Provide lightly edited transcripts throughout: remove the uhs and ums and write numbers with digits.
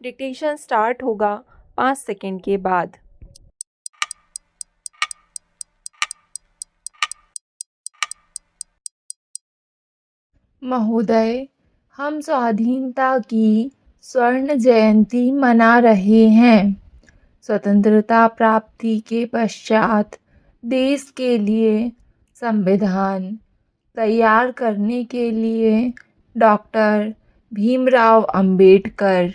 Dictation start होगा 5 second के बाद। महोदय, हम स्वाधीनता की स्वर्ण जयंती मना रहे हैं। स्वतंत्रता प्राप्ति के पश्चात देश के लिए संविधान तैयार करने के लिए डॉक्टर भीमराव अंबेडकर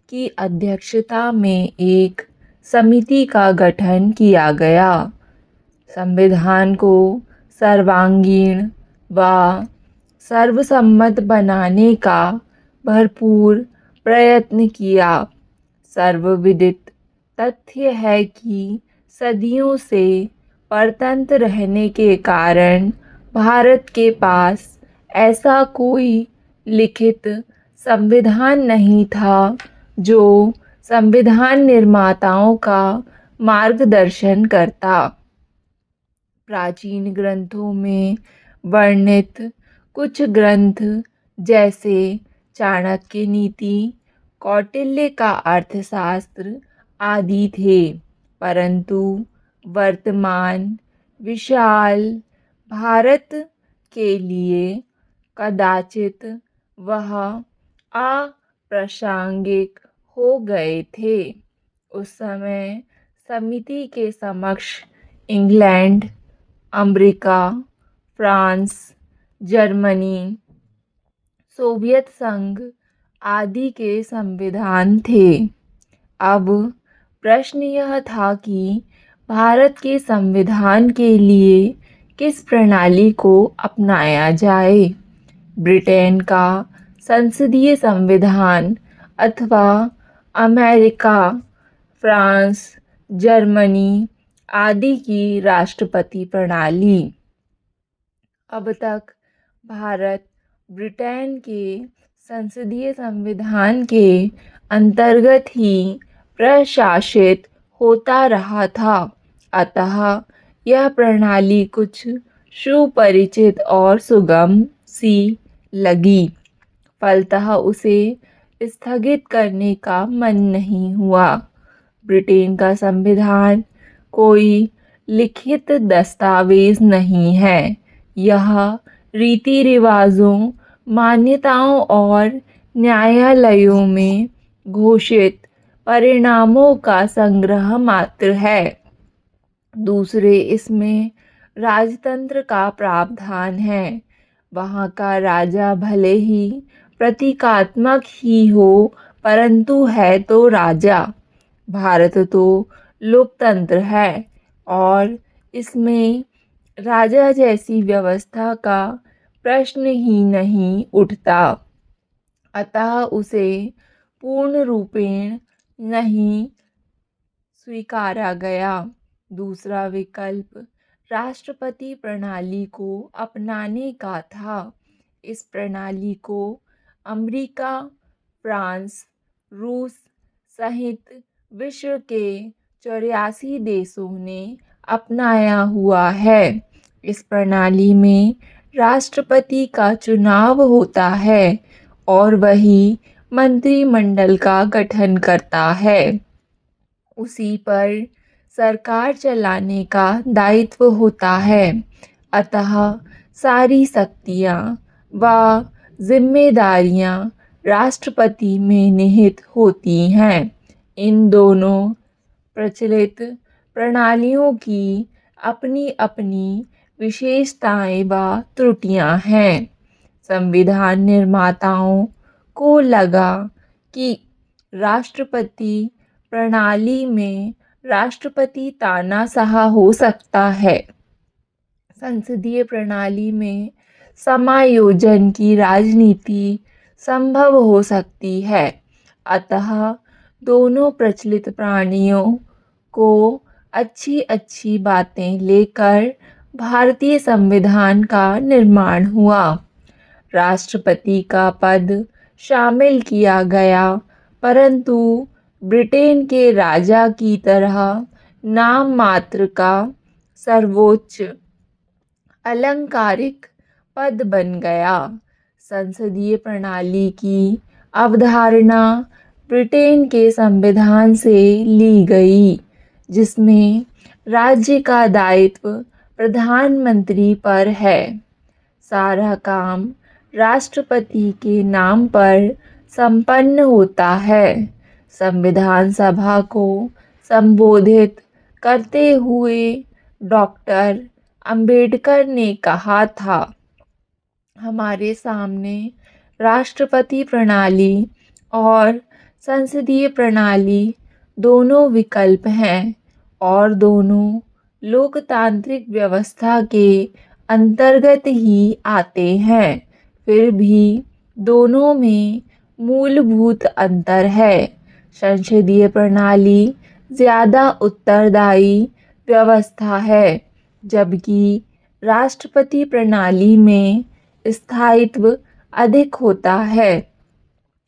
की अध्यक्षता में एक समिति का गठन किया गया। संविधान को सर्वांगीण व सर्वसम्मत बनाने का भरपूर प्रयत्न किया। सर्वविदित तथ्य है कि सदियों से परतंत्र रहने के कारण भारत के पास ऐसा कोई लिखित संविधान नहीं था जो संविधान निर्माताओं का मार्गदर्शन करता। प्राचीन ग्रंथों में वर्णित कुछ ग्रंथ जैसे चाणक्य नीति, कौटिल्य का अर्थशास्त्र आदि थे, परंतु वर्तमान विशाल भारत के लिए कदाचित वह अप्रासंगिक हो गए थे। उस समय समिति के समक्ष England, America, France, Germany, Soviet संघ आदि के संविधान थे। अब प्रश्न यह था कि भारत के संविधान के लिए किस प्रणाली को अपनाया जाए। ब्रिटेन का संसदीय संविधान अथवा अमेरिका, फ्रांस, जर्मनी आदि की राष्ट्रपति प्रणाली। अब तक भारत ब्रिटेन के संसदीय संविधान के अंतर्गत ही प्रशासित होता रहा था, अतः यह प्रणाली कुछ सुपरिचित और सुगम सी लगी। फलतः उसे स्थगित करने का मन नहीं हुआ। ब्रिटेन का संविधान कोई लिखित दस्तावेज नहीं है, यह रीति रिवाजों, मान्यताओं और न्यायालयों में घोषित परिणामों का संग्रह मात्र है। दूसरे, इसमें राजतंत्र का प्रावधान है। वहाँ का राजा भले ही प्रतीकात्मक ही हो, परंतु है तो राजा। भारत तो लोकतंत्र है और इसमें राजा जैसी व्यवस्था का प्रश्न ही नहीं उठता, अतः उसे पूर्ण रूपेण नहीं स्वीकारा गया। दूसरा विकल्प राष्ट्रपति प्रणाली को अपनाने का था। इस प्रणाली को अमेरिका, फ्रांस, रूस सहित विश्व के 84 देशों ने अपनाया हुआ है। इस प्रणाली में राष्ट्रपति का चुनाव होता है और वही मंत्रिमंडल का गठन करता है। उसी पर सरकार चलाने का दायित्व होता है, अतः सारी शक्तियाँ व जिम्मेदारियाँ राष्ट्रपति में निहित होती हैं। इन दोनों प्रचलित प्रणालियों की अपनी अपनी विशेषताएं व त्रुटियां हैं। संविधान निर्माताओं को लगा कि राष्ट्रपति प्रणाली में राष्ट्रपति तानाशाह हो सकता है, संसदीय प्रणाली में समायोजन की राजनीति संभव हो सकती है, अतः दोनों प्रचलित प्रणालियों को अच्छी अच्छी बातें लेकर भारतीय संविधान का निर्माण हुआ। राष्ट्रपति का पद शामिल किया गया, परंतु ब्रिटेन के राजा की तरह नाम मात्र का सर्वोच्च अलंकारिक पद बन गया। संसदीय प्रणाली की अवधारणा ब्रिटेन के संविधान से ली गई, जिसमें राज्य का दायित्व प्रधानमंत्री पर है। सारा काम राष्ट्रपति के नाम पर संपन्न होता है। संविधान सभा को संबोधित करते हुए डॉक्टर अंबेडकर ने कहा था, हमारे सामने राष्ट्रपति प्रणाली और संसदीय प्रणाली दोनों विकल्प हैं और दोनों लोकतांत्रिक व्यवस्था के अंतर्गत ही आते हैं। फिर भी दोनों में मूलभूत अंतर है। संसदीय प्रणाली ज़्यादा उत्तरदायी व्यवस्था है, जबकि राष्ट्रपति प्रणाली में स्थायित्व अधिक होता है।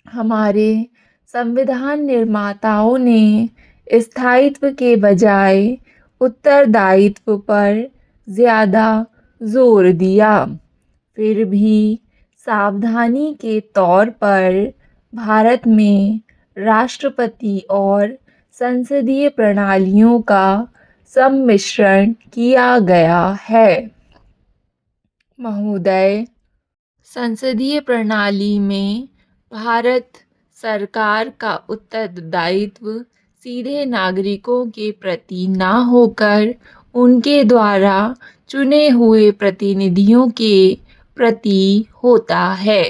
हमारे संविधान निर्माताओं ने स्थायित्व के बजाय उत्तरदायित्व पर ज़्यादा जोर दिया। फिर भी सावधानी के तौर पर भारत में राष्ट्रपति और संसदीय प्रणालियों का सम्मिश्रण किया गया है। महोदय, संसदीय प्रणाली में भारत सरकार का उत्तरदायित्व सीधे नागरिकों के प्रति न होकर उनके द्वारा चुने हुए प्रतिनिधियों के प्रति होता है।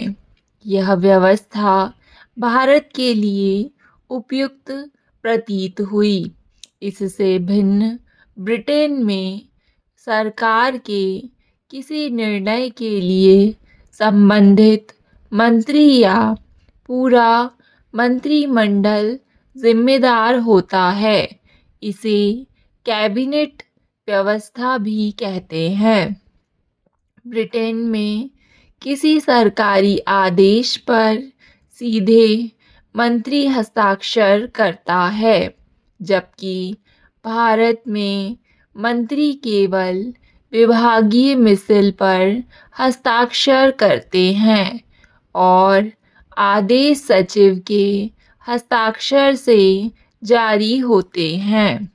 यह व्यवस्था भारत के लिए उपयुक्त प्रतीत हुई। इससे भिन्न ब्रिटेन में सरकार के किसी निर्णय के लिए संबंधित मंत्री या पूरा मंत्रिमंडल जिम्मेदार होता है। इसे कैबिनेट व्यवस्था भी कहते हैं। ब्रिटेन में किसी सरकारी आदेश पर सीधे मंत्री हस्ताक्षर करता है, जबकि भारत में मंत्री केवल विभागीय मिसल पर हस्ताक्षर करते हैं और आदेश सचिव के हस्ताक्षर से जारी होते हैं।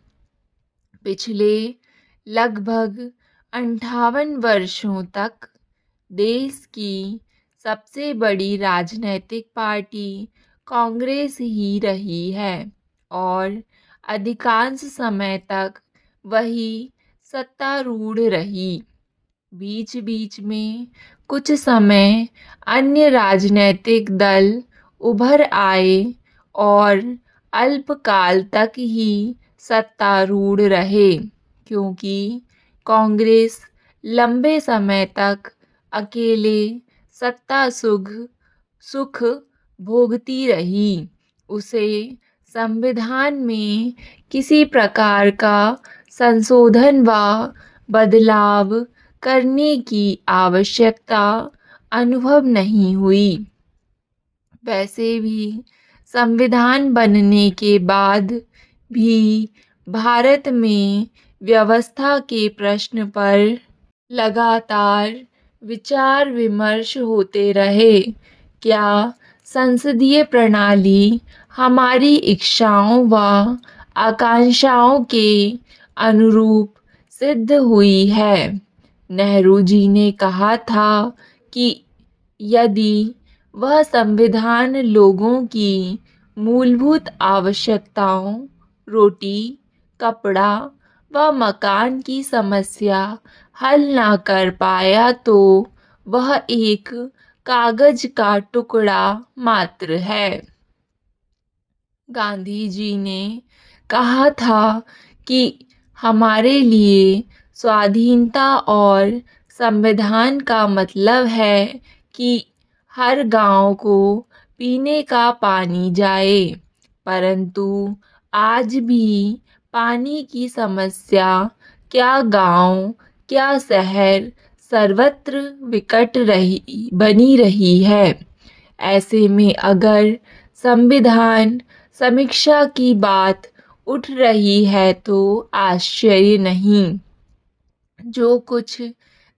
पिछले लगभग 58 वर्षों तक देश की सबसे बड़ी राजनीतिक पार्टी कांग्रेस ही रही है और अधिकांश समय तक वही सत्तारूढ़ रही। बीच बीच में कुछ समय अन्य राजनीतिक दल उभर आए और अल्पकाल तक ही सत्तारूढ़ रहे, क्योंकि कांग्रेस लंबे समय तक अकेले सत्ता सुख भोगती रही। उसे संविधान में किसी प्रकार का संशोधन व बदलाव करने की आवश्यकता अनुभव नहीं हुई। वैसे भी संविधान बनने के बाद भी भारत में व्यवस्था के प्रश्न पर लगातार विचार विमर्श होते रहे। क्या संसदीय प्रणाली हमारी इच्छाओं व आकांक्षाओं के अनुरूप सिद्ध हुई है? नेहरू जी ने कहा था कि यदि वह संविधान लोगों की मूलभूत आवश्यकताओं, रोटी, कपड़ा व मकान की समस्या हल न कर पाया तो वह एक कागज का टुकड़ा मात्र है। गांधी जी ने कहा था कि हमारे लिए स्वाधीनता और संविधान का मतलब है कि हर गांव को पीने का पानी जाए, परंतु आज भी पानी की समस्या क्या गांव क्या शहर सर्वत्र विकट बनी रही है। ऐसे में अगर संविधान समीक्षा की बात उठ रही है तो आश्चर्य नहीं। जो कुछ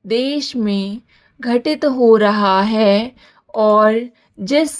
देश में घटित हो रहा है और जिस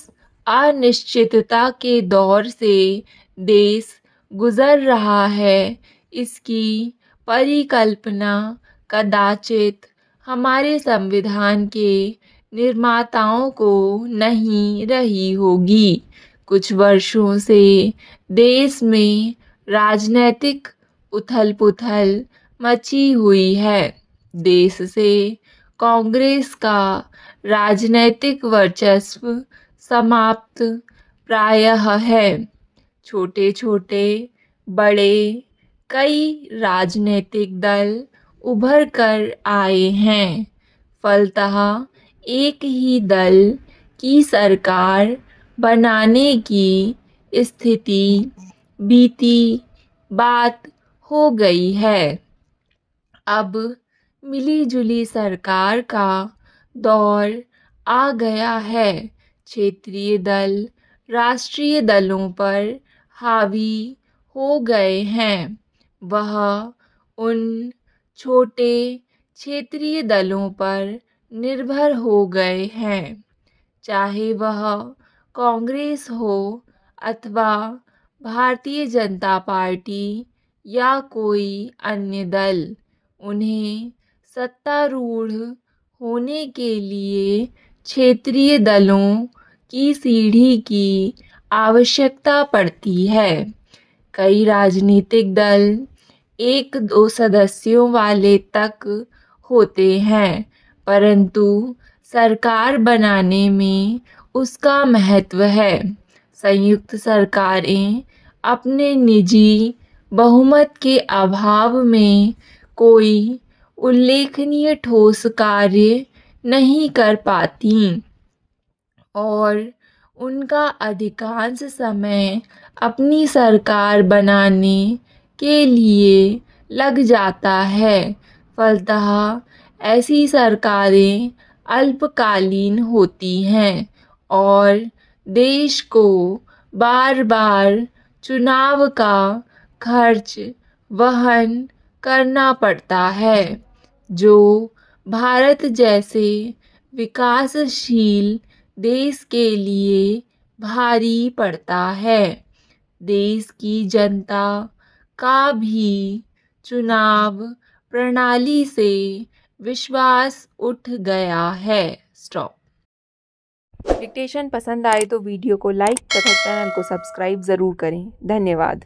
अनिश्चितता के दौर से देश गुजर रहा है, इसकी परिकल्पना कदाचित हमारे संविधान के निर्माताओं को नहीं रही होगी। कुछ वर्षों से देश में राजनैतिक उथल-पुथल मची हुई है। देश से कांग्रेस का राजनैतिक वर्चस्व समाप्त प्रायः है। छोटे-छोटे, बड़े कई राजनीतिक दल उभर कर आए हैं। फलतः एक ही दल की सरकार बनाने की स्थिति बीती बात हो गई है। अब मिली-जुली सरकार का दौर आ गया है। क्षेत्रीय दल राष्ट्रीय दलों पर हावी हो गए हैं। वह उन छोटे क्षेत्रीय दलों पर निर्भर हो गए हैं, चाहे वह कांग्रेस हो अथवा भारतीय जनता पार्टी या कोई अन्य दल। उन्हें सत्तारूढ़ होने के लिए क्षेत्रीय दलों की सीढ़ी की आवश्यकता पड़ती है। कई राजनीतिक दल 1-2 सदस्यों वाले तक होते हैं, परंतु सरकार बनाने में उसका महत्व है। संयुक्त सरकारें अपने निजी बहुमत के अभाव में कोई उल्लेखनीय ठोस कार्य नहीं कर पातीं और उनका अधिकांश समय अपनी सरकार बनाने के लिए लग जाता है। फलतः ऐसी सरकारें अल्पकालीन होती हैं और देश को बार-बार चुनाव का खर्च वहन करना पड़ता है, जो भारत जैसे विकासशील देश के लिए भारी पड़ता है। देश की जनता का भी चुनाव प्रणाली से विश्वास उठ गया है। स्टॉप। डिक्टेशन पसंद आए तो वीडियो को लाइक तथा चैनल को सब्सक्राइब ज़रूर करें। धन्यवाद।